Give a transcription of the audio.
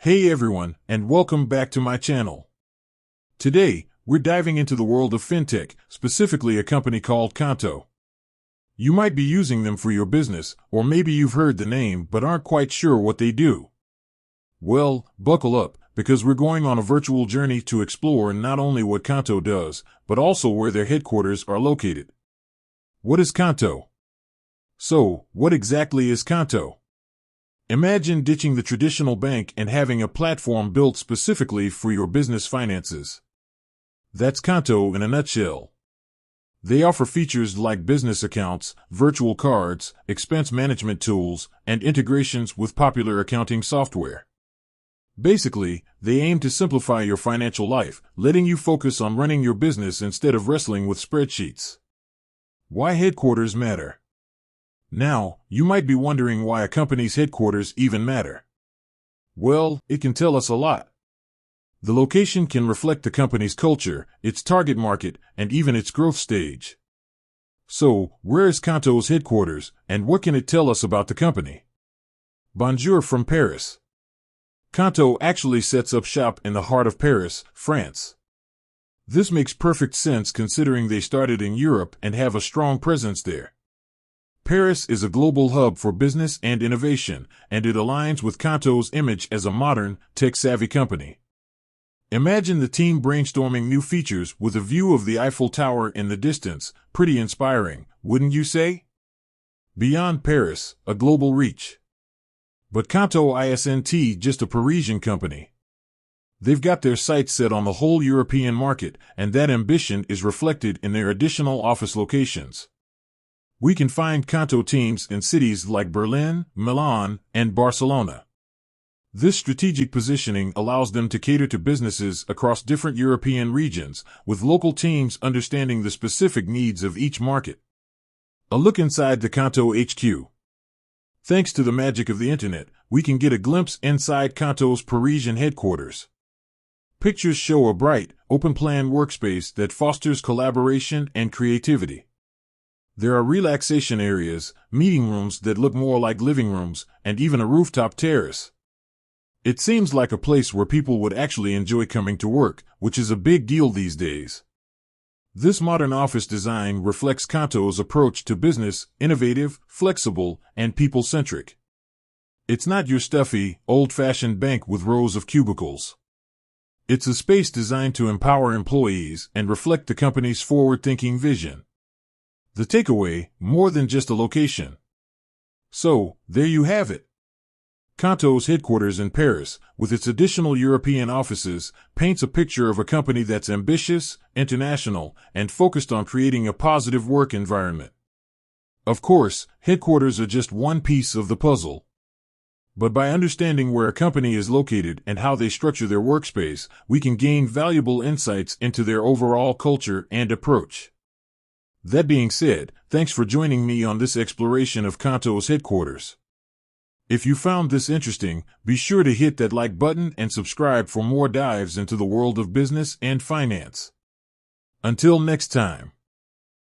Hey everyone, and welcome back to my channel. Today, we're diving into the world of fintech, specifically a company called Qonto. You might be using them for your business, or maybe you've heard the name but aren't quite sure what they do. Well, buckle up, because we're going on a virtual journey to explore not only what Qonto does, but also where their headquarters are located. What is Qonto? So, what exactly is Qonto? Imagine ditching the traditional bank and having a platform built specifically for your business finances. That's Qonto in a nutshell. They offer features like business accounts, virtual cards, expense management tools, and integrations with popular accounting software. Basically, they aim to simplify your financial life, letting you focus on running your business instead of wrestling with spreadsheets. Why headquarters matter? Now, you might be wondering why a company's headquarters even matter. Well, it can tell us a lot. The location can reflect the company's culture, its target market, and even its growth stage. So, where is Qonto's headquarters, and what can it tell us about the company? Bonjour from Paris. Qonto actually sets up shop in the heart of Paris, France. This makes perfect sense considering they started in Europe and have a strong presence there. Paris is a global hub for business and innovation, and it aligns with Qonto's image as a modern, tech-savvy company. Imagine the team brainstorming new features with a view of the Eiffel Tower in the distance. Pretty inspiring, wouldn't you say? Beyond Paris, a global reach. But Qonto isn't just a Parisian company. They've got their sights set on the whole European market, and that ambition is reflected in their additional office locations. We can find Qonto teams in cities like Berlin, Milan, and Barcelona. This strategic positioning allows them to cater to businesses across different European regions, with local teams understanding the specific needs of each market. A look inside the Qonto HQ. Thanks to the magic of the internet, we can get a glimpse inside Qonto's Parisian headquarters. Pictures show a bright, open-plan workspace that fosters collaboration and creativity. There are relaxation areas, meeting rooms that look more like living rooms, and even a rooftop terrace. It seems like a place where people would actually enjoy coming to work, which is a big deal these days. This modern office design reflects Qonto's approach to business: innovative, flexible, and people-centric. It's not your stuffy, old-fashioned bank with rows of cubicles. It's a space designed to empower employees and reflect the company's forward-thinking vision. The takeaway: more than just a location. So, there you have it. Qonto's headquarters in Paris, with its additional European offices, paints a picture of a company that's ambitious, international, and focused on creating a positive work environment. Of course, headquarters are just one piece of the puzzle. But by understanding where a company is located and how they structure their workspace, we can gain valuable insights into their overall culture and approach. That being said, thanks for joining me on this exploration of Qonto's headquarters. If you found this interesting, be sure to hit that like button and subscribe for more dives into the world of business and finance. Until next time.